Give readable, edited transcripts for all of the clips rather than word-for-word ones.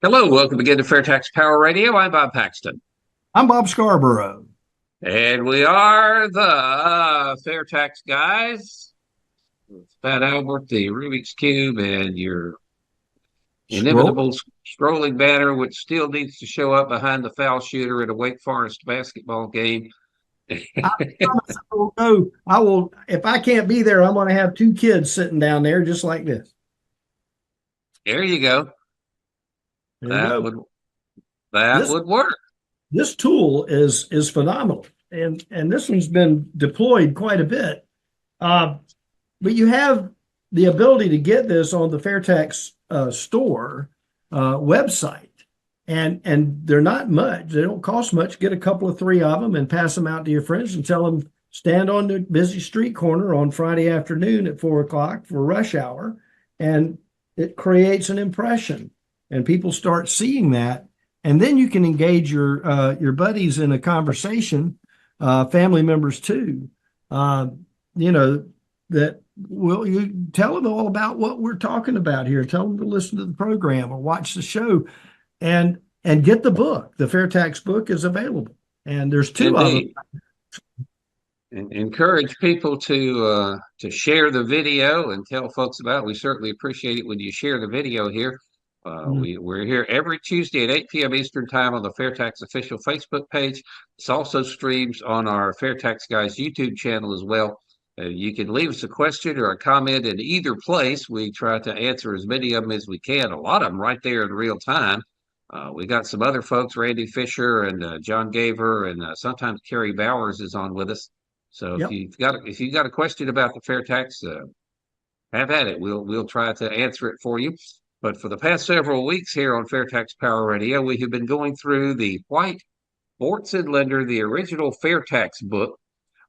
Hello, welcome again to FAIRtax Power Radio. I'm Bob Paxton. I'm Bob Scarborough. And we are the FAIRtax guys. It's Pat Albert, the Rubik's Cube, and your Scroll. inimitable scrolling banner, which still needs to show up behind the foul shooter at a Wake Forest basketball game. I promise I will go. I will. If I can't be there, I'm going to have two kids sitting down there just like this. There you go. There you That go. would that This would work. this tool is phenomenal, and this one's been deployed quite a bit. Uh, but you have the ability to get this on the FairTax store website, and they're not much. They don't cost much. Get a couple of three of them and pass them out to your friends and tell them stand on the busy street corner on Friday afternoon at 4 o'clock for rush hour, and it creates an impression, and people start seeing that, and then you can engage your buddies in a conversation, family members too. Uh, you know that will you tell them all about what we're talking about here. Tell them to listen to the program or watch the show, and get the book. The FairTax book is available, and there's two of them. Indeed. And encourage people to share the video and tell folks about it. We certainly appreciate it when you share the video here. We're here every Tuesday at 8 p.m. Eastern Time on the FairTax official Facebook page. It's also streams on our FairTax Guys YouTube channel as well. You can leave us a question or a comment in either place. We try to answer as many of them as we can. A lot of them right there in real time. We got some other folks, Randy Fisher and John Gaver, and sometimes Kerry Bowers is on with us. So Yep. if you've got a question about the FairTax, have at it. We'll try to answer it for you. But for the past several weeks here on FairTax Power Radio, we have been going through the White Bortz and Lender, the original FairTax book.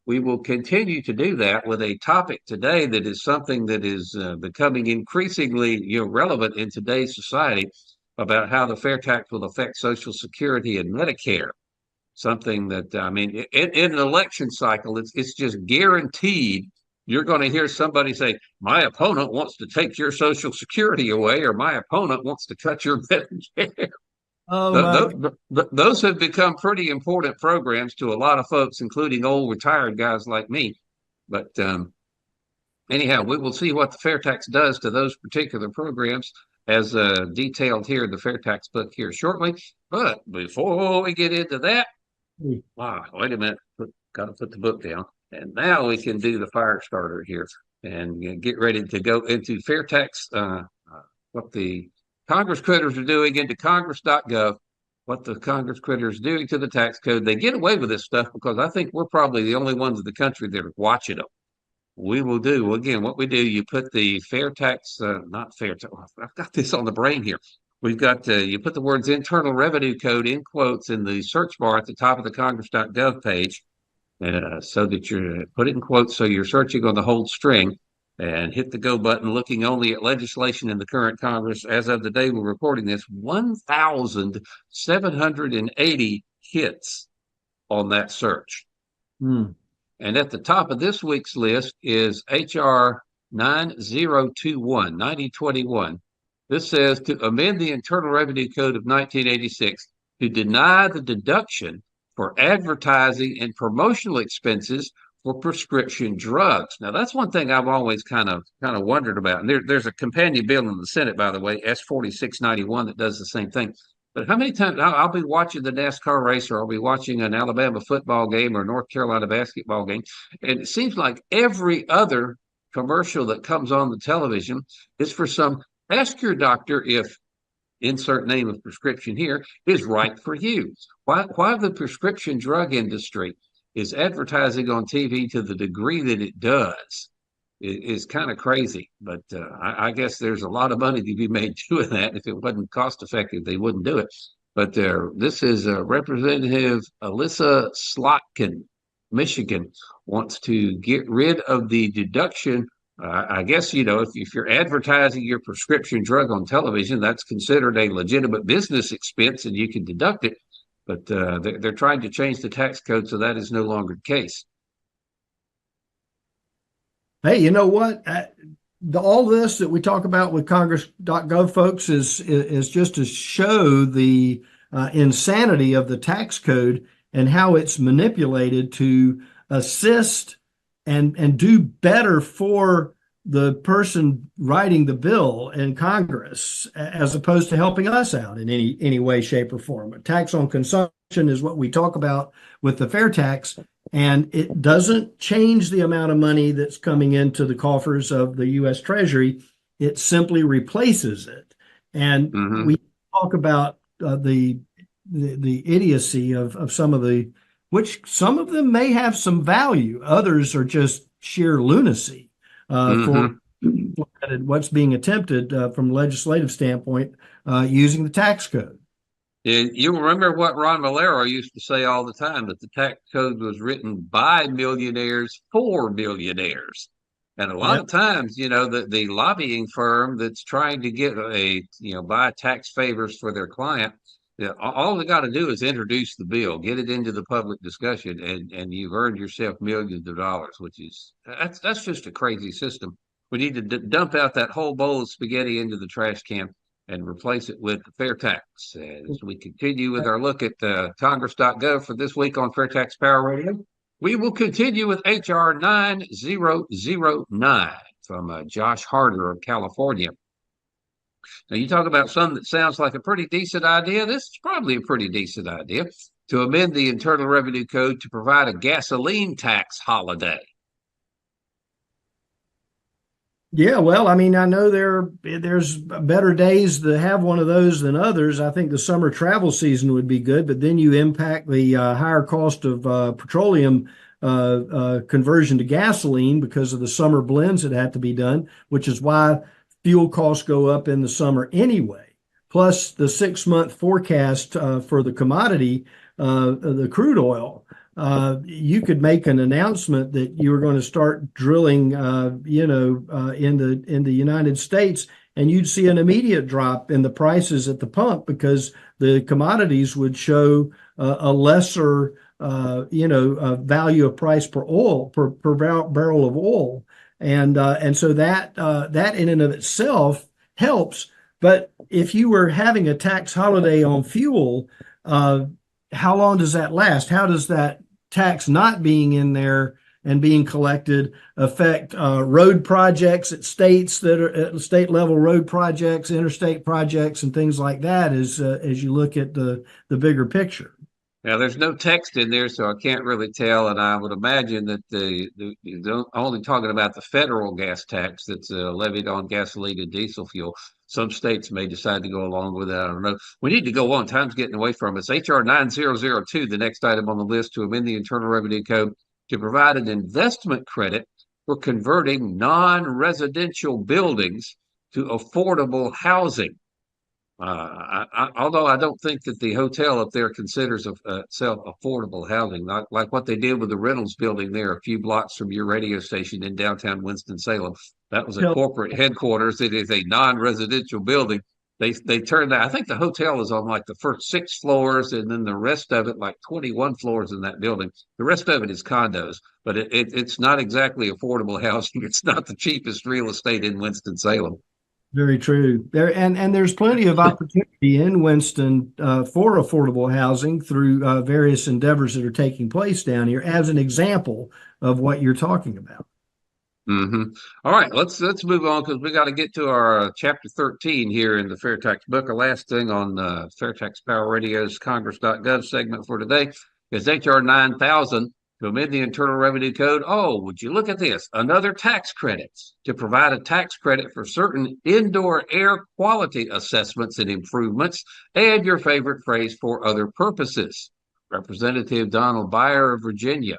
We will continue to do that with a topic today that is something that is becoming increasingly relevant in today's society about how the FairTax will affect Social Security and Medicare. Something that, I mean, in an election cycle, it's just guaranteed you're going to hear somebody say, my opponent wants to take your Social Security away, or my opponent wants to cut your Medicare. Oh my Those have become pretty important programs to a lot of folks, including old retired guys like me. But anyhow, we will see what the FairTax does to those particular programs as detailed here in the FairTax book here shortly. But before we get into that, wow, wait a minute. Got to put the book down. And now we can do the fire starter here and get ready to go into FairTax, what the Congress critters are doing into congress.gov, what the Congress critters are doing to the tax code. They get away with this stuff because I think we're probably the only ones in the country that are watching them. We will do, again, what we do, you put the FairTax, not FairTax, I've got this on the brain here. We've got, you put the words Internal Revenue Code in quotes in the search bar at the top of the congress.gov page, so that you put it in quotes so you're searching on the whole string, and hit the go button looking only at legislation in the current Congress. As of the day we're recording this, 1,780 hits on that search. And at the top of this week's list is H.R. 9021. This says to amend the Internal Revenue Code of 1986 to deny the deduction for advertising and promotional expenses for prescription drugs. Now, that's one thing I've always kind of wondered about. And there's a companion bill in the Senate, by the way, S4691, that does the same thing. But how many times I'll be watching the NASCAR race, or I'll be watching an Alabama football game or North Carolina basketball game, and it seems like every other commercial that comes on the television is for some ask your doctor if insert name of prescription here is right for you. Why the prescription drug industry is advertising on TV to the degree that it does is kind of crazy. But I guess there's a lot of money to be made doing that. If it wasn't cost effective, they wouldn't do it. But this is Representative Alyssa Slotkin, Michigan, wants to get rid of the deduction. I guess, if you're advertising your prescription drug on television, that's considered a legitimate business expense and you can deduct it. But they're trying to change the tax code so that is no longer the case. Hey, you know what? all this that we talk about with Congress.gov folks is just to show the insanity of the tax code and how it's manipulated to assist and do better for the person writing the bill in Congress, as opposed to helping us out in any way, shape, or form. A tax on consumption is what we talk about with the fair tax, and it doesn't change the amount of money that's coming into the coffers of the U.S. Treasury. It simply replaces it. And Mm-hmm. we talk about the idiocy of some of the, which some of them may have some value. Others are just sheer lunacy for Mm-hmm. what's being attempted from a legislative standpoint using the tax code. You remember what Ron Valero used to say all the time, that the tax code was written by millionaires for millionaires. And a lot Yep. of times, the lobbying firm that's trying to get buy tax favors for their client, all they got to do is introduce the bill, get it into the public discussion, and you've earned yourself millions of dollars, which is that's just a crazy system. We need to dump out that whole bowl of spaghetti into the trash can and replace it with fair tax. As we continue with our look at Congress.gov for this week on Fair Tax Power Radio, we will continue with H.R. 9009 from Josh Harder of California. Now, you talk about something that sounds like a pretty decent idea. This is probably a pretty decent idea, to amend the Internal Revenue Code to provide a gasoline tax holiday. Yeah, well, I mean, I know there's better days to have one of those than others. I think the summer travel season would be good, but then you impact the higher cost of petroleum conversion to gasoline because of the summer blends that have to be done, which is why fuel costs go up in the summer anyway. Plus the 6-month forecast for the commodity, the crude oil. You could make an announcement that you were going to start drilling, in the United States, and you'd see an immediate drop in the prices at the pump because the commodities would show a lesser, value of price per barrel of oil, and so that in and of itself helps. But if you were having a tax holiday on fuel, how long does that last? How does that tax not being in there and being collected affect road projects at states that are at state level road projects, interstate projects, and things like that as you look at the bigger picture? Now, there's no text in there, so I can't really tell. And I would imagine that they're only talking about the federal gas tax that's levied on gasoline and diesel fuel. Some states may decide to go along with that. I don't know. We need to go on. Time's getting away from us. H.R. 9002, the next item on the list, to amend the Internal Revenue Code to provide an investment credit for converting non-residential buildings to affordable housing. Although I don't think that the hotel up there considers itself affordable housing, not like what they did with the Reynolds building there a few blocks from your radio station in downtown Winston-Salem. That was a corporate headquarters. It is a non-residential building. They turned that. I think the hotel is on like the first 6 floors, and then the rest of it, like 21 floors in that building. The rest of it is condos, but it's not exactly affordable housing. It's not the cheapest real estate in Winston-Salem. Very true. And there's plenty of opportunity in Winston for affordable housing through various endeavors that are taking place down here, as an example of what you're talking about. Mm-hmm. All right, let's move on, because we got to get to our chapter 13 here in the FAIRtax book. Our last thing on FAIRtax Power Radio's Congress.gov segment for today is H.R. 9000 to amend the Internal Revenue Code. Oh, would you look at this? Another tax credit to provide a tax credit for certain indoor air quality assessments and improvements, and your favorite phrase, for other purposes. Representative Donald Byer of Virginia.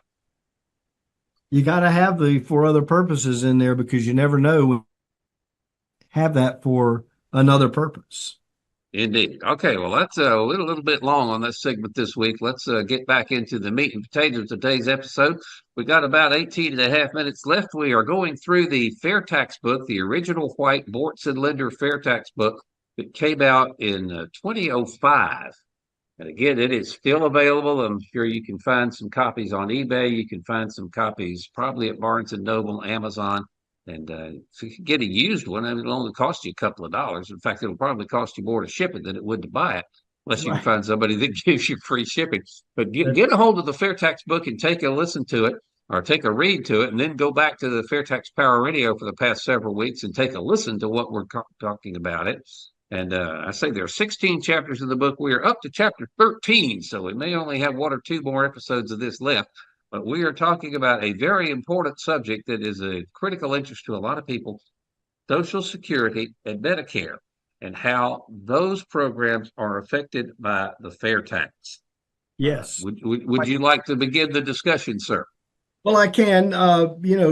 You got to have the for other purposes in there because you never know. Have that for another purpose. Indeed. Okay, well, that's a little bit long on this segment this week. Let's get back into the meat and potatoes of today's episode. We got about 18 and a half minutes left. We are going through the FAIRtax book, the original white Bortz and Linder FAIRtax book that came out in 2005. And again, it is still available. I'm sure you can find some copies on eBay. You can find some copies probably at Barnes & Noble, Amazon. And if you get a used one, I mean, it'll only cost you a couple of dollars. In fact, it'll probably cost you more to ship it than it would to buy it, unless you can Right. find somebody that gives you free shipping. But That- get a hold of the FAIRtax book and take a listen to it, or take a read to it, and then go back to the FAIRtax Power Radio for the past several weeks and take a listen to what we're talking about it. And I say there are 16 chapters in the book. We are up to chapter 13, so we may only have one or two more episodes of this left. But we are talking about a very important subject that is a critical interest to a lot of people: Social Security and Medicare, and how those programs are affected by the FAIRtax. yes. Would you like to begin the discussion, sir? Well, I can.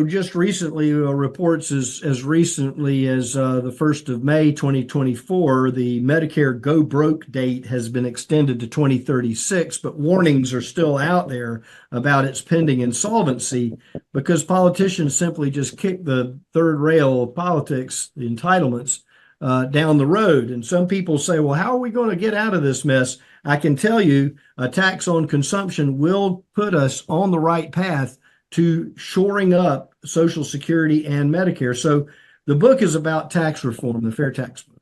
Just recently, reports as recently as the 1st of May, 2024, the Medicare go broke date has been extended to 2036, but warnings are still out there about its pending insolvency because politicians simply just kick the third rail of politics, the entitlements, down the road. And some people say, well, how are we going to get out of this mess? I can tell you a tax on consumption will put us on the right path to shoring up Social Security and Medicare. So the book is about tax reform, the FAIRtax book.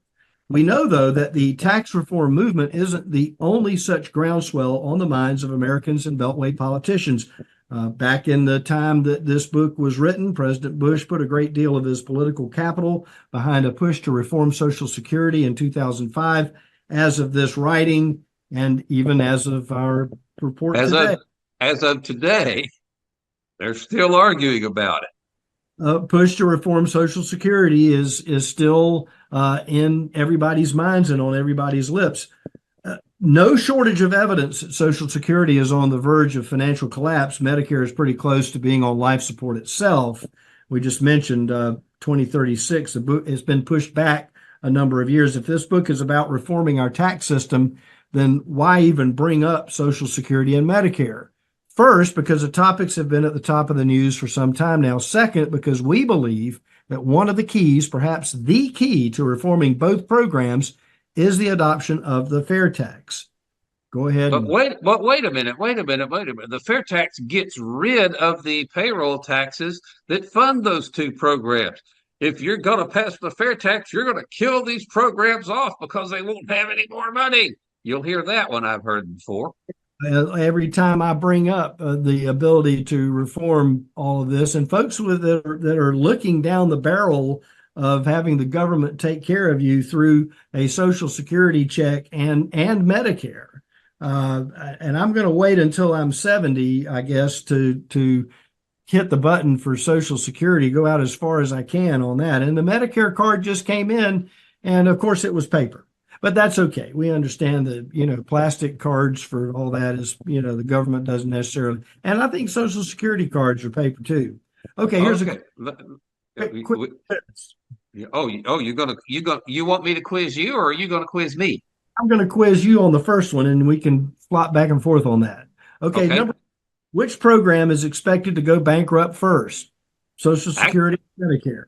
We know, though, that the tax reform movement isn't the only such groundswell on the minds of Americans and Beltway politicians. Back in the time that this book was written, President Bush put a great deal of his political capital behind a push to reform Social Security in 2005. As of this writing, and even as of our report As today, of today, they're still arguing about it. Push to reform Social Security is still in everybody's minds and on everybody's lips. No shortage of evidence that Social Security is on the verge of financial collapse. Medicare is pretty close to being on life support itself. We just mentioned 2036. The book has been pushed back a number of years. If this book is about reforming our tax system, then why even bring up Social Security and Medicare? First, because the topics have been at the top of the news for some time now. Second, because we believe that one of the keys, perhaps the key to reforming both programs, is the adoption of the FAIRtax. Go ahead. But wait a minute. The FAIRtax gets rid of the payroll taxes that fund those two programs. If you're going to pass the FAIRtax, you're going to kill these programs off because they won't have any more money. You'll hear that one, I've heard before. Every time I bring up the ability to reform all of this, and folks that are looking down the barrel of having the government take care of you through a Social Security check and Medicare. And I'm going to wait until I'm 70, I guess, to hit the button for Social Security, go out as far as I can on that. And the Medicare card just came in, and of course it was paper. But that's okay. We understand that, plastic cards for all that is, the government doesn't necessarily. And I think Social Security cards are paper too. Okay, here's Okay. a quick You want me to quiz you, or are you going to quiz me? I'm going to quiz you on the first one, and we can flop back and forth on that. Okay. Which program is expected to go bankrupt first? Social Security, Medicare.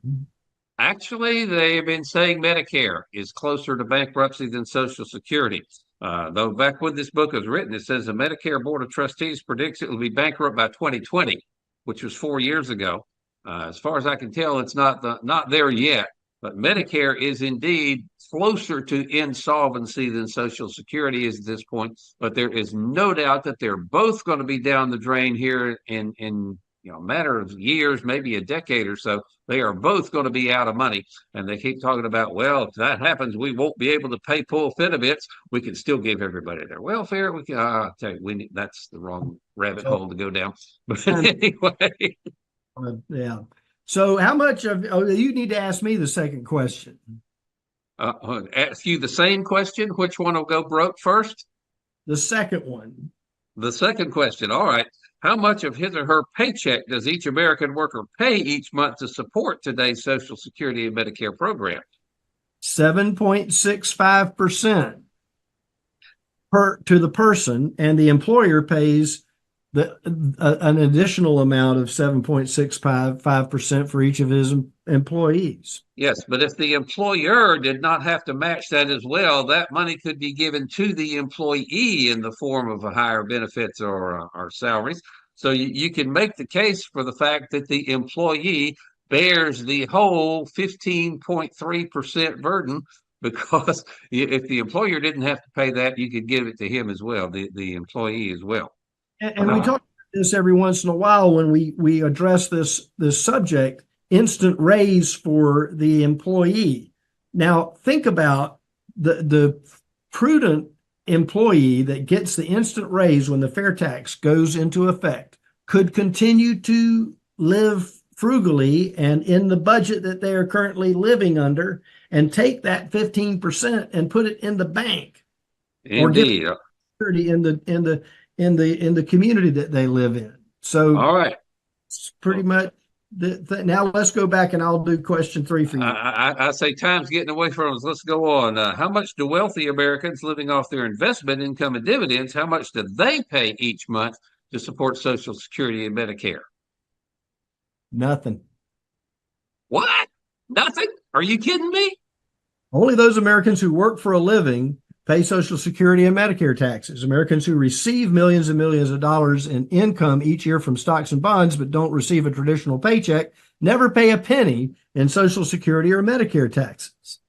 Actually, they have been saying Medicare is closer to bankruptcy than Social Security. Though back when this book was written, it says the Medicare Board of Trustees predicts it will be bankrupt by 2020, which was 4 years ago. As far as I can tell, it's not there yet. But Medicare is indeed closer to insolvency than Social Security is at this point. But there is no doubt that they're both going to be down the drain here in a matter of years, maybe a decade or so. They are both going to be out of money. And they keep talking about, well, if that happens, we won't be able to pay full benefits. We can still give everybody their welfare. We can tell you, that's the wrong rabbit hole to go down. But anyway. Yeah. So how much you need to ask me the second question. Ask you the same question. Which one will go broke first? The second one. The second question. All right. How much of his or her paycheck does each American worker pay each month to support today's Social Security and Medicare program? 7.65% to the person, and the employer pays an additional amount of 7.65% for each of his employees. Yes, but if the employer did not have to match that as well, that money could be given to the employee in the form of a higher benefits or salaries. So you can make the case for the fact that the employee bears the whole 15.3% burden, because if the employer didn't have to pay that, you could give it to him as well, the employee as well. And we talk about this every once in a while when we address this subject, instant raise for the employee. Now, think about the prudent employee that gets the instant raise when the FAIRtax goes into effect could continue to live frugally and in the budget that they are currently living under, and take that 15% and put it in the bank. Indeed. Or security in the community that they live in. So all right, it's pretty much now let's go back and I'll do question 3 for you. I say time's getting away from us. Let's go on. How much do wealthy Americans living off their investment income and dividends, how much do they pay each month to support Social Security and Medicare? Nothing. What? Nothing? Are you kidding me? Only those Americans who work for a living pay Social Security and Medicare taxes. Americans who receive millions and millions of dollars in income each year from stocks and bonds but don't receive a traditional paycheck never pay a penny in Social Security or Medicare taxes.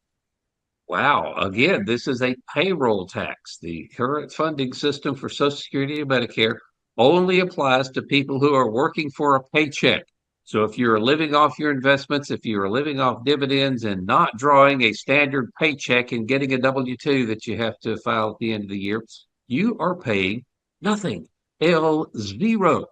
Wow. Again, this is a payroll tax. The current funding system for Social Security and Medicare only applies to people who are working for a paycheck. So if you're living off your investments, if you're living off dividends and not drawing a standard paycheck and getting a W-2 that you have to file at the end of the year, you are paying nothing. L0.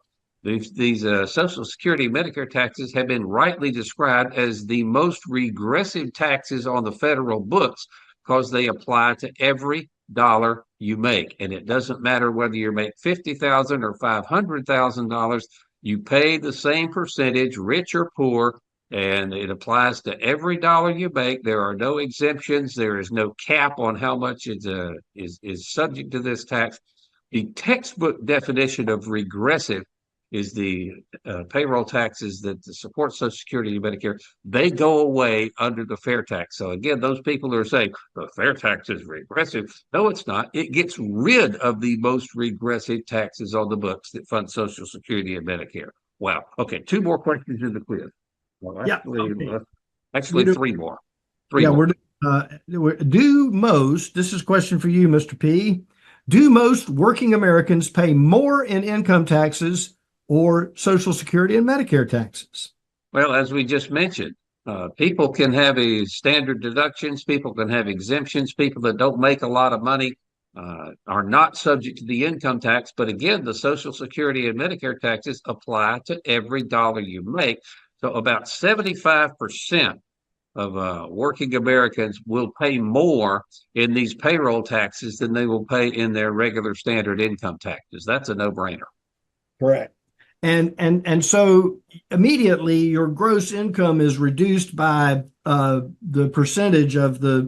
These Social Security and Medicare taxes have been rightly described as the most regressive taxes on the federal books because they apply to every dollar you make. And it doesn't matter whether you make $50,000 or $500,000. You pay the same percentage, rich or poor, and it applies to every dollar you make. There are no exemptions. There is no cap on how much is subject to this tax. The textbook definition of regressive is the payroll taxes that support Social Security and Medicare. They go away under the FAIRtax. So again, those people who are saying the FAIRtax is regressive, no, it's not. It gets rid of the most regressive taxes on the books that fund Social Security and Medicare. Wow. Okay, 2 more questions in the quiz. Well, actually, 3 more. Do most, this is a question for you, Mr. P. Do most working Americans pay more in income taxes or Social Security and Medicare taxes? Well, as we just mentioned, people can have a standard deductions, people can have exemptions, people that don't make a lot of money are not subject to the income tax. But again, the Social Security and Medicare taxes apply to every dollar you make. So about 75% of working Americans will pay more in these payroll taxes than they will pay in their regular standard income taxes. That's a no-brainer. Correct. And so immediately your gross income is reduced by the percentage of the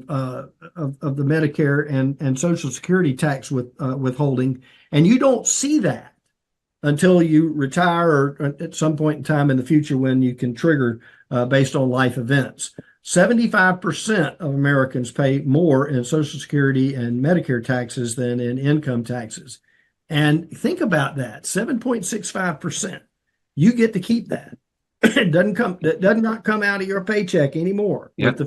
Medicare and Social Security tax withholding, and you don't see that until you retire or at some point in time in the future when you can trigger based on life events. 75% of Americans pay more in Social Security and Medicare taxes than in income taxes. And think about that, 7.65%. You get to keep that. It does not come out of your paycheck anymore. Yep.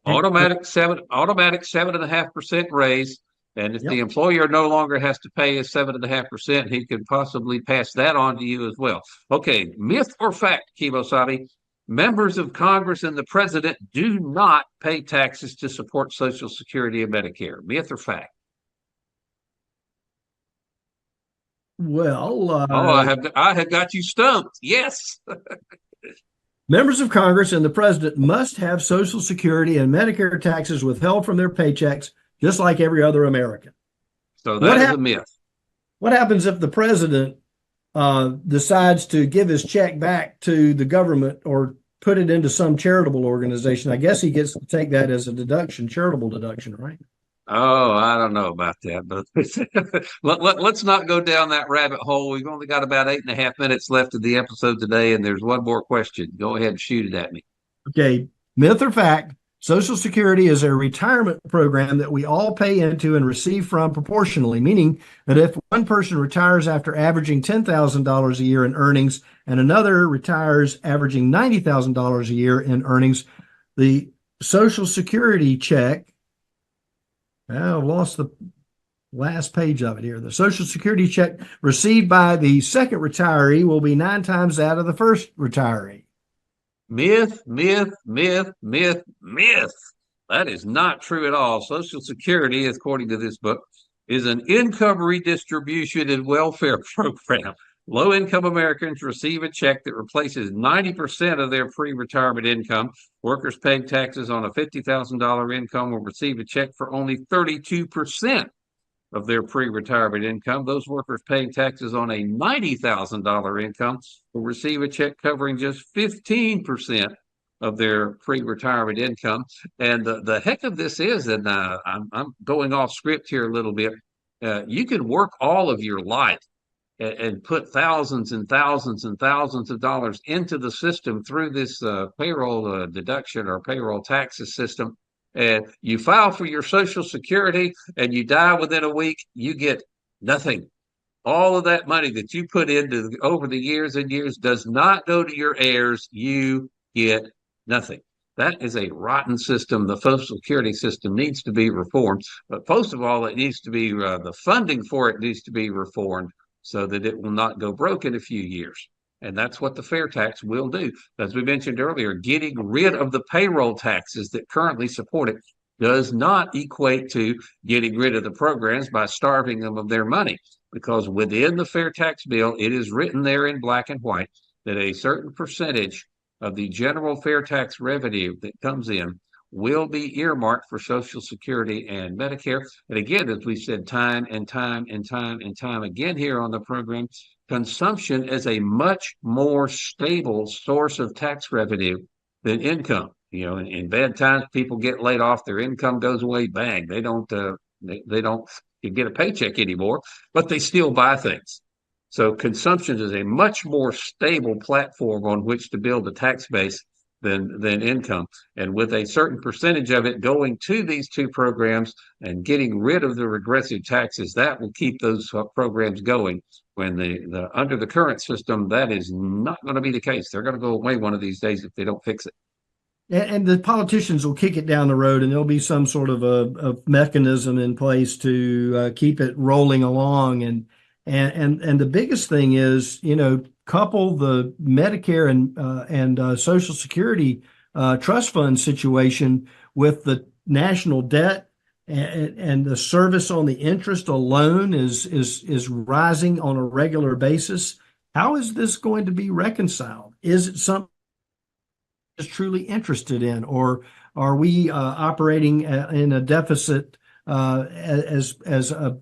Automatic 7.5% raise. And if the employer no longer has to pay his 7.5%, he could possibly pass that on to you as well. Okay, myth or fact, Kimosabe? Members of Congress and the president do not pay taxes to support Social Security and Medicare. Myth or fact? Well, I have got you stumped. Yes. Members of Congress and the president must have Social Security and Medicare taxes withheld from their paychecks, just like every other American. So that is a myth. What happens if the president decides to give his check back to the government or put it into some charitable organization? I guess he gets to take that as a deduction, charitable deduction, right? Oh, I don't know about that, but let's not go down that rabbit hole. We've only got about 8.5 minutes left of the episode today, and there's one more question. Go ahead and shoot it at me. Okay, myth or fact? Social Security is a retirement program that we all pay into and receive from proportionally, meaning that if one person retires after averaging $10,000 a year in earnings and another retires averaging $90,000 a year in earnings, the Social Security check, I've lost the last page of it here. The Social Security check received by the second retiree will be 9 times that of the first retiree. Myth, myth, myth, myth, myth. That is not true at all. Social Security, according to this book, is an income redistribution and welfare program. Low-income Americans receive a check that replaces 90% of their pre-retirement income. Workers paying taxes on a $50,000 income will receive a check for only 32% of their pre-retirement income. Those workers paying taxes on a $90,000 income will receive a check covering just 15% of their pre-retirement income. And the heck of this is, and I'm going off script here a little bit, you can work all of your life and put thousands and thousands and thousands of dollars into the system through this payroll deduction or payroll taxes system. And you file for your Social Security and you die within a week, you get nothing. All of that money that you put into over the years and years does not go to your heirs. You get nothing. That is a rotten system. The Social Security system needs to be reformed. But most of all, it needs to be the funding for it needs to be reformed so that it will not go broke in a few years. And that's what the FAIRtax will do. As we mentioned earlier, getting rid of the payroll taxes that currently support it does not equate to getting rid of the programs by starving them of their money, because within the FAIRtax bill, it is written there in black and white that a certain percentage of the general FAIRtax revenue that comes in will be earmarked for Social Security and Medicare. And again, as we said time and time and time and time again here on the program, consumption is a much more stable source of tax revenue than income. You know, in bad times, people get laid off, their income goes away, bang. They don't get a paycheck anymore, but they still buy things. So consumption is a much more stable platform on which to build a tax base than income. And with a certain percentage of it going to these two programs and getting rid of the regressive taxes, that will keep those programs going. When the under the current system, that is not going to be the case. They're going to go away one of these days if they don't fix it. And the politicians will kick it down the road, and there'll be some sort of a mechanism in place to keep it rolling along. And the biggest thing is, you know, couple the Medicare and Social Security trust fund situation with the national debt, and the service on the interest alone is rising on a regular basis. How is this going to be reconciled? Is it something is truly interested in, or are we operating in a deficit as a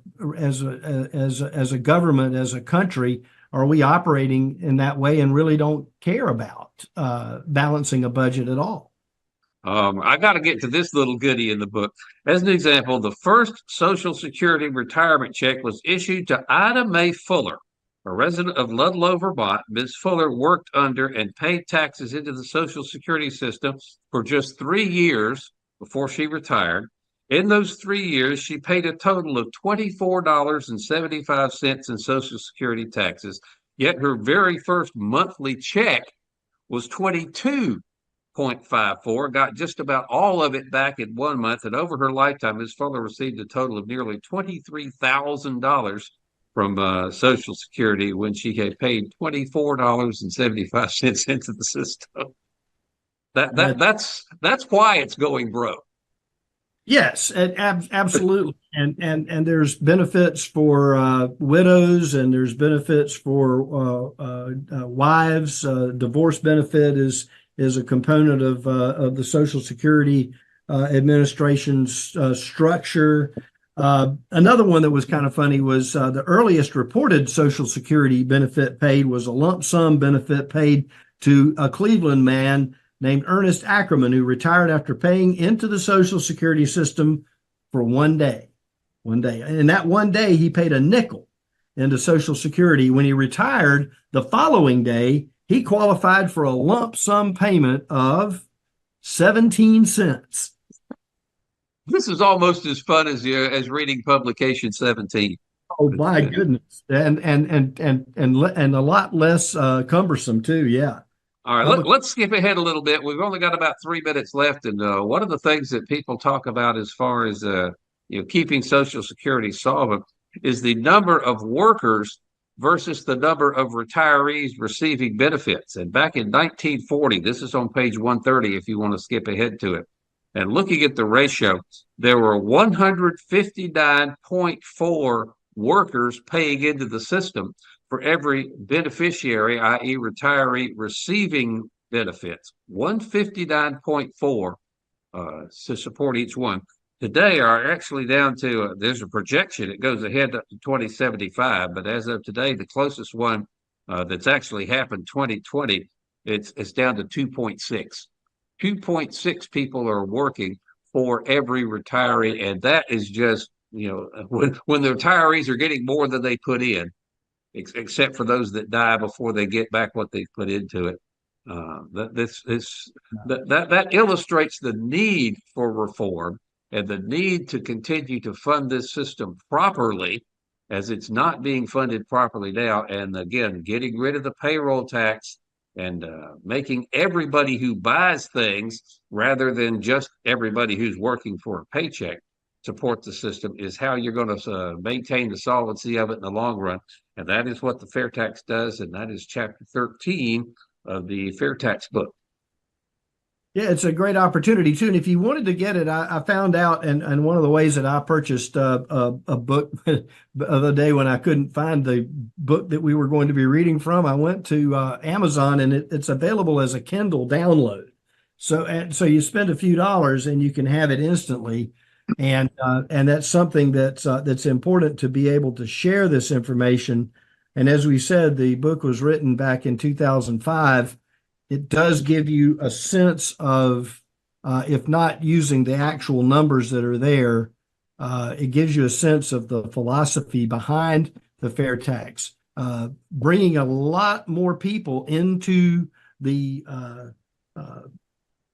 government, as a country? Are we operating in that way and really don't care about balancing a budget at all? I got to get to this little goodie in the book. As an example, the first Social Security retirement check was issued to Ida Mae Fuller, a resident of Ludlow, Vermont. Ms. Fuller worked under and paid taxes into the Social Security system for just 3 years before she retired. In those 3 years, she paid a total of $24.75 in Social Security taxes, yet her very first monthly check was $22.54, got just about all of it back in 1 month, and over her lifetime, Ms. Fuller received a total of nearly $23,000 from Social Security when she had paid $24.75 into the system. That's why it's going broke. Yes, absolutely. And there's benefits for widows, and there's benefits for wives. Divorce benefit is a component of the Social Security Administration's structure. Another one that was kind of funny was the earliest reported Social Security benefit paid was a lump sum benefit paid to a Cleveland man named Ernest Ackerman, who retired after paying into the Social Security system for 1 day. 1 day. And that 1 day, he paid a nickel into Social Security. When he retired the following day, he qualified for a lump sum payment of 17 cents. This is almost as fun as reading publication 17. Oh my goodness. And a lot less cumbersome too. Yeah. All right, let's skip ahead a little bit. We've only got about 3 minutes left, and one of the things that people talk about as far as keeping Social Security solvent is the number of workers versus the number of retirees receiving benefits. And back in 1940, this is on page 130 if you want to skip ahead to it. And looking at the ratio, there were 159.4 workers paying into the system for every beneficiary, i.e. retiree, receiving benefits. 159.4 to support each one. Today are actually down to, there's a projection, it goes ahead up to 2075, but as of today, the closest one that's actually happened, 2020, it's down to 2.6. 2.6 people are working for every retiree, and that is just, when the retirees are getting more than they put in, except for those that die before they get back what they put into it. That illustrates the need for reform and the need to continue to fund this system properly, as it's not being funded properly now. And again, getting rid of the payroll tax and making everybody who buys things, rather than just everybody who's working for a paycheck, support the system, is how you're going to maintain the solvency of it in the long run. And that is what the FAIRtax does, and that is chapter 13 of the FAIRtax book. Yeah, it's a great opportunity too. And if you wanted to get it, I found out, and one of the ways that I purchased a book the other day when I couldn't find the book that we were going to be reading from, I went to Amazon, and it's available as a Kindle download. So you spend a few dollars and you can have it instantly. And that's something that's important, to be able to share this information. And as we said, the book was written back in 2005. It does give you a sense of, if not using the actual numbers that are there, it gives you a sense of the philosophy behind the FAIRtax, bringing a lot more people into the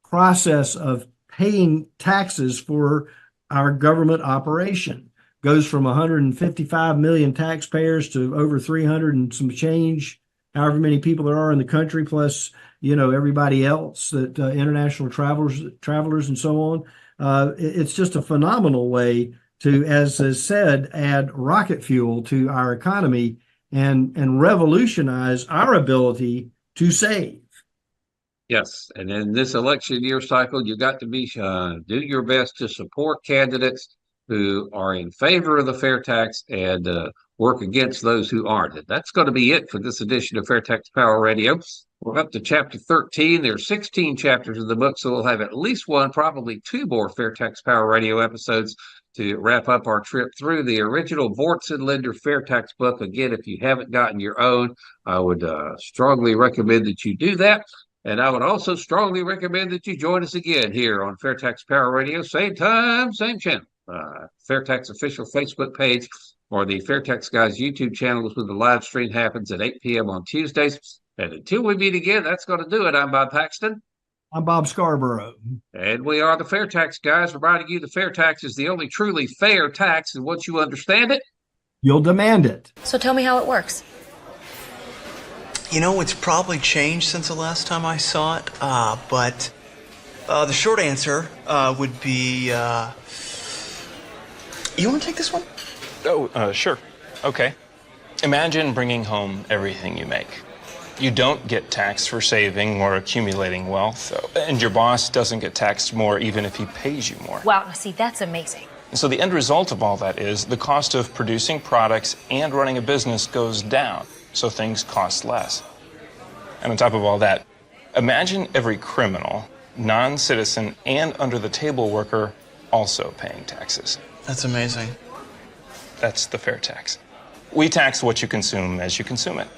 process of paying taxes for our government operation. Goes from 155 million taxpayers to over 300 and some change, however many people there are in the country, plus everybody else, that international travelers and so on. It's just a phenomenal way to, as is said, add rocket fuel to our economy and revolutionize our ability to save. Yes, and in this election year cycle, you got to do your best to support candidates who are in favor of the FAIRtax and work against those who aren't. And that's going to be it for this edition of FAIRtax Power Radio. We're up to chapter 13. There are 16 chapters of the book, so we'll have at least one, probably two more FAIRtax Power Radio episodes to wrap up our trip through the original Vorts and Linder FAIRtax book. Again, if you haven't gotten your own, I would strongly recommend that you do that. And I would also strongly recommend that you join us again here on FAIRtax Power Radio, same time, same channel. FAIRtax official Facebook page, or the FAIRtax Guys YouTube channel, is when the live stream happens at 8 p.m. on Tuesdays. And until we meet again, that's going to do it. I'm Bob Paxton. I'm Bob Scarborough. And we are the FAIRtax Guys, reminding you the FAIRtax is the only truly fair tax, and once you understand it, you'll demand it. So tell me how it works. It's probably changed since the last time I saw it, but the short answer would be, you want to take this one? Oh, sure. Okay. Imagine bringing home everything you make. You don't get taxed for saving or accumulating wealth, and your boss doesn't get taxed more even if he pays you more. Wow, see, that's amazing. So the end result of all that is the cost of producing products and running a business goes down, so things cost less. And on top of all that, imagine every criminal, non-citizen, and under-the-table worker also paying taxes. That's amazing. That's the FAIRtax. We tax what you consume as you consume it.